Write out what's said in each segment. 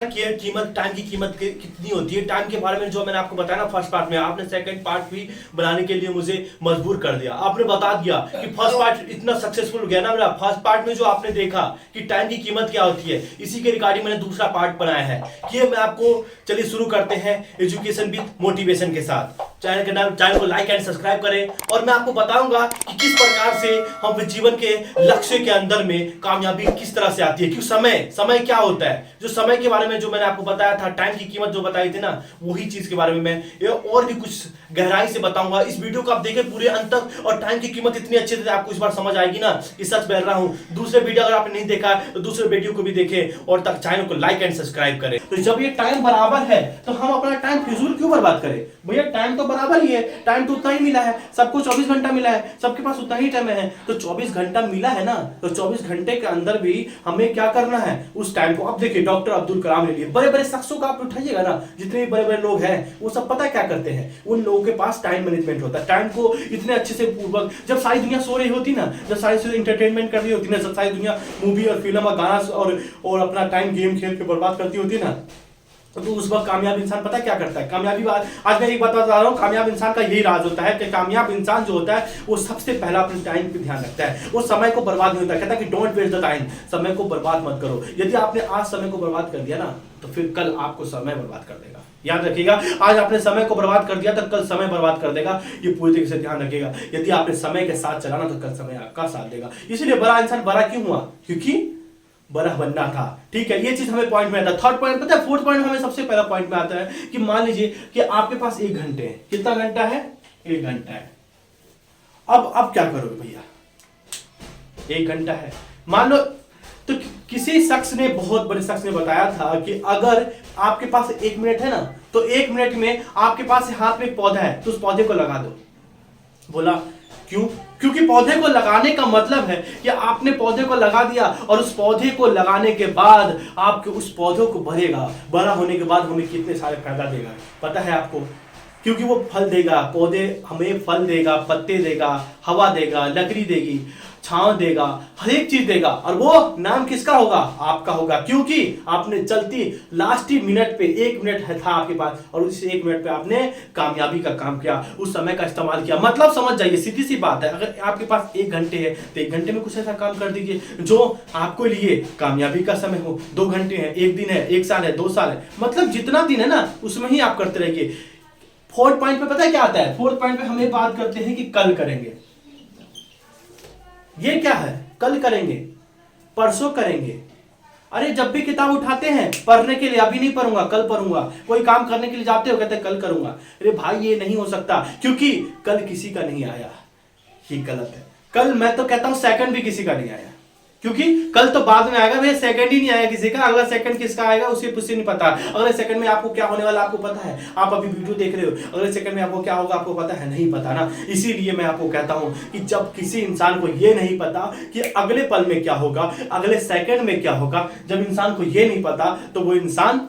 कीमत टाइम की कीमत कितनी होती है। टाइम के बारे में जो मैंने आपको बताया ना फर्स्ट पार्ट में, आपने सेकंड पार्ट भी बनाने के लिए मुझे मजबूर कर दिया। आपने बता दिया कि फर्स्ट पार्ट इतना सक्सेसफुल गया ना मेरा। फर्स्ट पार्ट में जो आपने देखा कि टाइम की कीमत क्या होती है, इसी के रिगार्डिंग मैंने दूसरा पार्ट बनाया है कि मैं आपको चलिए शुरू करते हैं एजुकेशन विद मोटिवेशन के साथ। चैनल को लाइक एंड सब्सक्राइब करें और मैं आपको बताऊंगा कि किस प्रकार से हम जीवन के लक्ष्य के अंदर में कामयाबी किस तरह से आती है। क्यों समय क्या होता है, जो समय के बारे में जो मैंने आपको बताया था, टाइम की कीमत जो बताई थी ना, वही चीज के बारे में मैं ये और भी कुछ गहराई से बताऊंगा। इस वीडियो को आप देखें पूरे अंत तक और टाइम की कीमत इतनी अच्छे से आपको इस बार समझ आएगी ना कि सच बोल रहा हूं। दूसरे वीडियो अगर आपने नहीं देखा तो दूसरे वीडियो को भी देखें और तक चैनल को लाइक एंड सब्सक्राइब करें। तो जब ये टाइम बराबर है तो हम अपना टाइम फिजूल क्यों बर्बाद करें। भैया टाइम तो बराबर ही है, टाइम तो उतना ही मिला है, सबको 24 घंटा मिला है, सबके पास उतना ही टाइम है। तो 24 घंटा मिला है ना, तो 24 घंटे के अंदर भी हमें क्या करना है उस टाइम को। अब देखिए डॉक्टर अब्दुल कलाम ले लिए, बड़े बड़े शख्सों का आप उठाइएगा ना, जितने भी बड़े बड़े लोग हैं वो सब पता है क्या करते हैं। उन लोगों के पास टाइम मैनेजमेंट होता है। टाइम को इतने अच्छे से पूर्वक, जब सारी दुनिया सो रही होती ना, जब सारी दुनिया इंटरटेनमेंट कर रही होती ना, जब सारी दुनिया मूवी और फिल्म और गाना और अपना टाइम गेम खेल के बर्बाद करती होती ना, तो उस वक्त कामयाब इंसान पता क्या करता है। कामयाबी बात आज मैं एक बात बता रहा हूं, कामयाब इंसान का यही राज होता है कि कामयाब इंसान जो होता है वो सबसे पहला अपने टाइम पे ध्यान रखता है। वो समय को बर्बाद नहीं होता, कहता है कि डोंट वेस्ट द टाइम, समय को बर्बाद मत करो। यदि आपने आज समय को बर्बाद कर दिया ना तो फिर कल आपको समय बर्बाद कर देगा। याद रखिएगा, आज आपने समय को बर्बाद कर दिया तो कल समय बर्बाद कर देगा। ये पूरी तरीके से ध्यान रखिएगा। यदि आपने समय के साथ चलाना तो कल समय आपका साथ देगा। इसलिए बड़ा इंसान बड़ा क्यों हुआ, क्योंकि बड़ा बनना था। ठीक है, ये चीज हमें पॉइंट में आता है। थर्ड पॉइंट पता है, फोर्थ पॉइंट हमें सबसे पहला पॉइंट में आता है कि मान लीजिए कि आपके पास 1 घंटे है। कितना घंटा है, 1 घंटा है। अब क्या करोगे भैया, 1 घंटा है मान लो। तो किसी शख्स ने, बहुत बड़े शख्स ने बताया था कि अगर आपके पास 1 मिनट है ना, तो 1 मिनट में आपके पास हाथ में एक पौधा है तो उस पौधे को लगा दो। बोला क्यों, क्योंकि पौधे को लगाने का मतलब है कि आपने पौधे को लगा दिया और उस पौधे को लगाने के बाद आपके उस पौधे को बढ़ेगा, बड़ा होने के बाद हमें कितने सारे फायदा देगा पता है आपको। क्योंकि वो फल देगा, पौधे हमें फल देगा, पत्ते देगा, हवा देगा, लकड़ी देगी, छांव देगा, हर एक चीज देगा। और वो नाम किसका होगा, आपका होगा। क्योंकि आपने चलती लास्ट ही मिनट पे 1 मिनट था आपके पास और उस 1 मिनट पे आपने कामयाबी का काम किया, उस समय का इस्तेमाल किया। मतलब समझ जाइए, सीधी सी बात है, अगर आपके पास 1 घंटे है तो 1 घंटे में कुछ ऐसा काम कर दीजिए जो आपको लिए कामयाबी का समय हो। 2 घंटे है, 1 दिन है, 1 साल है, 2 साल है, मतलब जितना दिन है ना उसमें ही आप करते रहिए। फोर्थ पॉइंट पे पता है क्या आता है, फोर्थ पॉइंट पे हमें बात करते हैं कि कल करेंगे। ये क्या है, कल करेंगे, परसों करेंगे। अरे जब भी किताब उठाते हैं पढ़ने के लिए, अभी नहीं पढ़ूंगा कल पढ़ूंगा। कोई काम करने के लिए जाते हो, कहते हैं कल करूंगा। अरे भाई ये नहीं हो सकता, क्योंकि कल किसी का नहीं आया, ये गलत है। कल मैं तो कहता हूं सेकंड भी किसी का नहीं आया, क्योंकि कल तो बाद में आएगा। भैया सेकंड ही नहीं आया किसी का, अगला सेकंड किसका आएगा उसे नहीं पता। अगले सेकंड में आपको क्या होने वाला आपको पता है, आप अभी वीडियो देख रहे हो, अगले सेकंड में आपको क्या होगा आपको पता है, नहीं पता ना। इसीलिए मैं आपको कहता हूं कि जब किसी इंसान को यह नहीं पता कि अगले पल में क्या होगा, अगले सेकंड में क्या होगा, जब इंसान को यह नहीं पता तो वो इंसान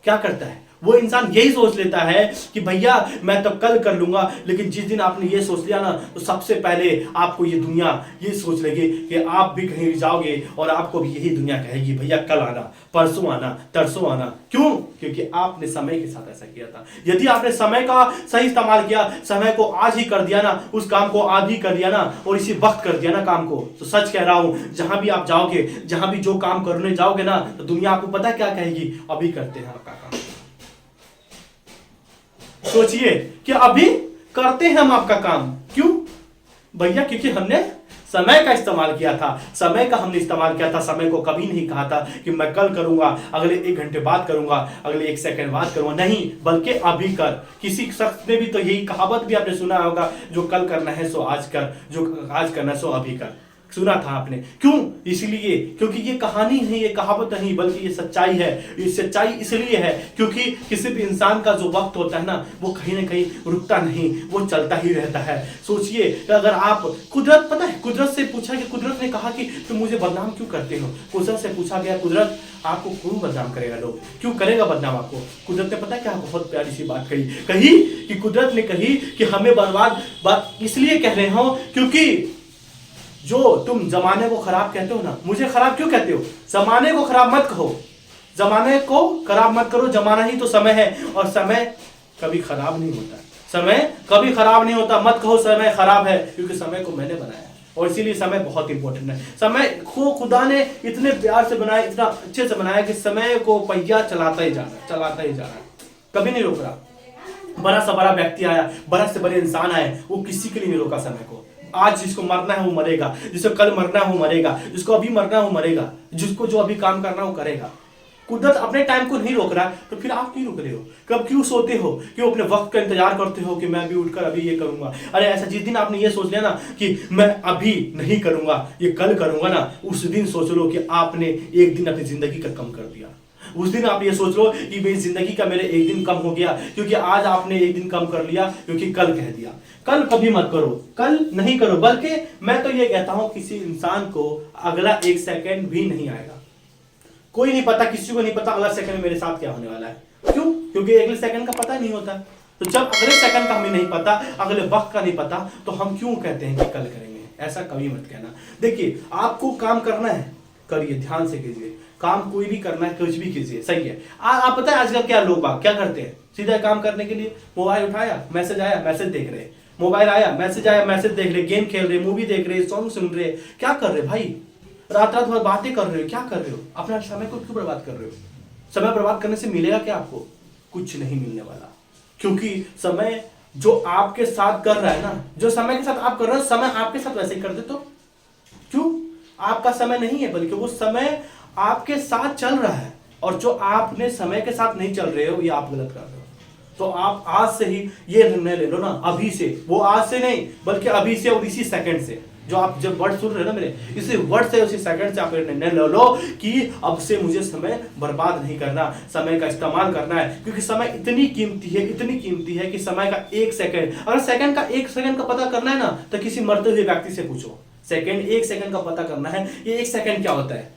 क्या करता है, वो इंसान यही सोच लेता है कि भैया मैं तो कल कर लूंगा। लेकिन जिस दिन आपने ये सोच लिया ना तो सबसे पहले आपको ये दुनिया ये सोच लेगी कि आप भी कहीं जाओगे और आपको भी यही दुनिया कहेगी भैया कल आना, परसों आना, तरसों आना। क्यों, क्योंकि आपने समय के साथ ऐसा किया था। यदि आपने समय का सही इस्तेमाल किया, समय को आज ही कर दिया ना, उस काम को आज ही कर दिया ना और इसी वक्त कर दिया ना काम को, तो सच कह रहा हूं जहां भी आप जाओगे, जहां भी जो काम करने जाओगे ना, तो दुनिया आपको पता क्या कहेगी, अभी करते हैं आपका काम। सोचिए कि अभी करते हैं हम आपका काम। क्यों भैया, क्योंकि हमने समय का इस्तेमाल किया था, समय का हमने इस्तेमाल किया था। समय को कभी नहीं कहा था कि मैं कल करूंगा, अगले 1 घंटे बाद करूंगा, अगले 1 सेकंड बाद करूंगा, नहीं, बल्कि अभी कर। किसी शख्स ने भी तो यही कहावत भी आपने सुना होगा, जो कल करना है सो आज कर, जो आज करना है सो अभी कर। सुना था आपने, क्यों, इसलिए क्योंकि ये कहानी नहीं, ये कहावत नहीं, बल्कि ये सच्चाई है। ये सच्चाई इसलिए है क्योंकि किसी भी इंसान का जो वक्त होता है ना, वो कहीं ना कहीं रुकता नहीं, वो चलता ही रहता है। सोचिए अगर आप, कुदरत पता है, कुदरत से पूछा कि कुदरत ने कहा कि तुम मुझे बदनाम क्यों करते हो। कुदरत से पूछा गया, कुदरत आपको क्यों बदनाम करेगा, लोग क्यों करेगा बदनाम आपको। कुदरत ने पता क्या बहुत प्यारी सी बात कही कि कुदरत ने कही कि हमें बर्बाद इसलिए कह रहे हो क्योंकि जो तुम जमाने को खराब कहते हो ना, मुझे खराब क्यों कहते हो, जमाने को खराब मत कहो, जमाने को खराब मत करो, जमाना ही तो समय है, और समय कभी खराब नहीं होता, समय कभी खराब नहीं होता। मत कहो समय खराब है, क्योंकि समय को मैंने बनाया है, और इसीलिए समय बहुत इंपॉर्टेंट है। समय को खुदा ने इतने प्यार से बनाया, इतना अच्छे से बनाया कि समय को पहिया चलाता ही जाना, चलाता ही जाना, कभी नहीं रोक रहा। बड़ा से बड़ा व्यक्ति आया, बड़ा से बड़े इंसान आए, वो किसी के लिए नहीं रोका समय को। आज जिसको मरना है वो मरेगा, जिसको कल मरना है वो मरेगा, जिसको अभी मरना है वो मरेगा, जिसको जो अभी काम करना है वो करेगा। कुदरत अपने टाइम को नहीं रोक रहा है, तो फिर आप क्यों रुक रहे हो? कब क्यों सोते हो? क्यों अपने वक्त का इंतजार करते हो कि मैं अभी उठकर अभी ये करूंगा? अरे ऐसा जिस दिन आपने ये सोच लिया ना कि मैं अभी नहीं करूंगा, ये कल करूंगा ना, उस दिन सोच लो कि आपने एक दिन अपनी जिंदगी का कम कर दिया। उस दिन आप ये सोच लो कि मेरी जिंदगी का मेरे एक दिन कम हो गया, क्योंकि आज आपने एक दिन कम कर लिया, क्योंकि कल कह दिया। कल कभी मत करो, कल नहीं करो, बल्कि मैं तो ये कहता हूं किसी इंसान को अगला एक सेकंड भी नहीं आएगा। कोई नहीं पता, किसी को नहीं पता अगला सेकंड में मेरे साथ क्या होने वाला है। क्यों? क्योंकि अगले सेकंड का पता नहीं होता। तो जब अगले सेकंड का हमें नहीं पता, अगले वक्त का नहीं पता, तो हम क्यों कहते हैं कि कल करेंगे? ऐसा कभी मत कहना। देखिए, आपको काम करना है, करिए, ध्यान से कीजिए। काम कोई भी करना है, कुछ भी कीजिए, सही है। आप पता है आजकल क्या लोग बाग क्या करते हैं? सीधा काम करने के लिए मोबाइल उठाया, मैसेज आया, मैसेज देख रहे, मोबाइल आया, मैसेज आया, मैसेज देख रहे, गेम खेल रहे, मूवी देख रहे, सॉन्ग सुन रहे। क्या कर रहे भाई? रात रात भर बातें कर रहे हो, क्या कर रहे हो? अपना समय को क्यों बर्बाद कर रहे हो? समय बर्बाद करने से मिलेगा क्या आपको? कुछ नहीं मिलने वाला, क्योंकि समय जो आपके साथ कर रहा है ना, जो समय के साथ आप कर रहे हो, समय आपके साथ वैसे ही कर दे तो क्यों? आपका समय नहीं है, बल्कि वो समय आपके साथ चल रहा है, और जो आपने समय के साथ नहीं चल रहे हो, ये आप गलत कर रहे हो। तो आप आज से ही ये निर्णय ले लो ना, अभी से, वो आज से नहीं बल्कि अभी से, और इसी सेकंड से, जो आप जब वर्ड सुन रहे हो ना मेरे, इसी वर्ड से, उसी सेकंड से आप निर्णय ले लो कि अब से मुझे समय बर्बाद नहीं करना, समय का इस्तेमाल करना है। क्योंकि समय इतनी कीमती है, इतनी कीमती है कि समय का एक सेकंड, अगर सेकंड का एक सेकंड का पता करना है ना, तो किसी मरते हुए व्यक्ति से पूछो। सेकंड, एक सेकंड का पता करना है, ये एक सेकंड क्या होता है,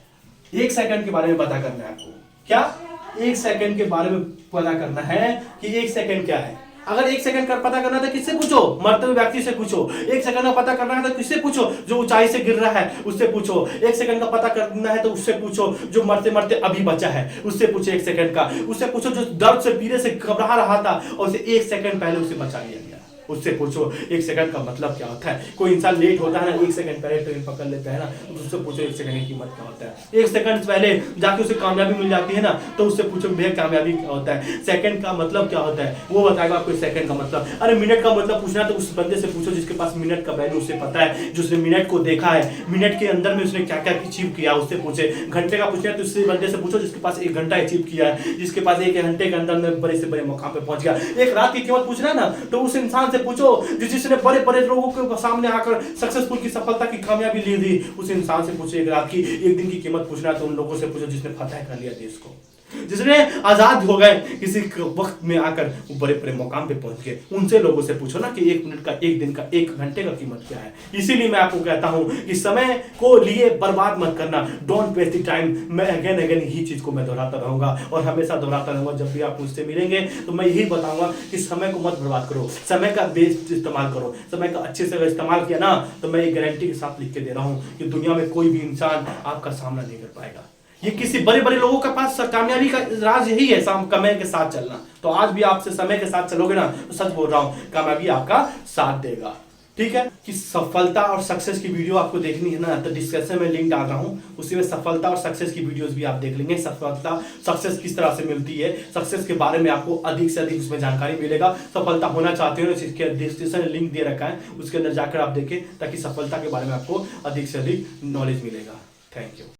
एक सेकंड के बारे में पता करना है आपको। क्या? एक सेकंड के बारे में पता करना है कि एक सेकंड क्या है। अगर एक सेकंड का पता करना है तो किससे पूछो? मरते हुए व्यक्ति से पूछो। एक सेकंड का पता करना है तो किससे पूछो? जो ऊंचाई से गिर रहा है उससे पूछो। एक सेकंड का पता करना है तो उससे पूछो जो मरते मरते अभी बचा है, उससे पूछो। एक सेकंड का उससे पूछो जो दर्द से, पीड़े से घबरा रहा था और उसे एक सेकंड पहले उसे बचा लिया गया, उससे पूछो एक सेकंड का मतलब क्या होता है। कोई इंसान लेट होता है ना, एक सेकंड पहले ट्रेन पकड़ लेता है ना, तो उससे पूछो एक सेकंड की कीमत क्या होता है। एक सेकंड पहले जाके उसे कामयाबी मिल जाती है ना, तो उससे पूछो भैया कामयाबी क्या होता है, सेकंड का मतलब क्या होता है, वो बताएगा आपको सेकंड का मतलब। अरे मिनट का मतलब पूछना है तो उस बंदे से पूछो जिसके पास मिनट का वैल्यू उसे पता है, जिसने मिनट को देखा है, मिनट के अंदर में उसने क्या क्या अचीव किया उससे पूछे। घंटे का पूछना है तो उससे बंदे से पूछो जिसके पास 1 घंटा अचीव किया है, जिसके पास 1 घंटे के अंदर में बड़े से बड़े मुकाम पे पहुंच गया। एक रात की कीमत पूछना है ना, तो उस इंसान से पूछो जिसने बड़े बड़े लोगों के सामने आकर सक्सेसफुल की सफलता की कामयाबी ली थी। उस इंसान से पूछो एक रात की, एक दिन की कीमत पूछना है तो उन लोगों से पूछो जिसने फतह कर लिया देश को, जिसने आजाद हो गए किसी वक्त में आकर वो बड़े बड़े मुकाम पे पहुंच गए। उनसे लोगों से पूछो ना कि 1 मिनट का, 1 दिन का, 1 घंटे का कीमत क्या है। इसीलिए मैं आपको कहता हूं कि समय को लिए बर्बाद मत करना। Don't waste the time. मैं अगेन यही चीज को मैं दोहराता रहूंगा और हमेशा दोहराता रहूंगा। जब भी आप मुझसे मिलेंगे तो मैं यही बताऊंगा कि समय को मत बर्बाद करो, समय का बेस्ट इस्तेमाल करो। समय का अच्छे से इस्तेमाल किया ना, तो मैं एक गारंटी के साथ लिख के दे रहा हूं कि दुनिया में कोई भी इंसान आपका सामना नहीं कर पाएगा। ये किसी बड़े बड़े लोगों के पास कामयाबी का राज यही है, समय के साथ चलना। तो आज भी आपसे समय के साथ चलोगे ना, तो सच बोल रहा हूं, कामयाबी आपका साथ देगा। ठीक है कि सफलता और सक्सेस की वीडियो आपको देखनी है ना, तो डिस्क्रिप्शन में लिंक डाल रहा हूं, उसी में सफलता और सक्सेस की वीडियोस भी आप देख लेंगे। सफलता सक्सेस किस तरह से मिलती है, सक्सेस के बारे में आपको अधिक से अधिक उसमें जानकारी मिलेगा। सफलता होना चाहते हो तो इसके डिस्क्रिप्शन में लिंक दे रखा है, उसके अंदर जाकर आप देखें ताकि सफलता के बारे में आपको अधिक से अधिक नॉलेज मिलेगा। Thank you.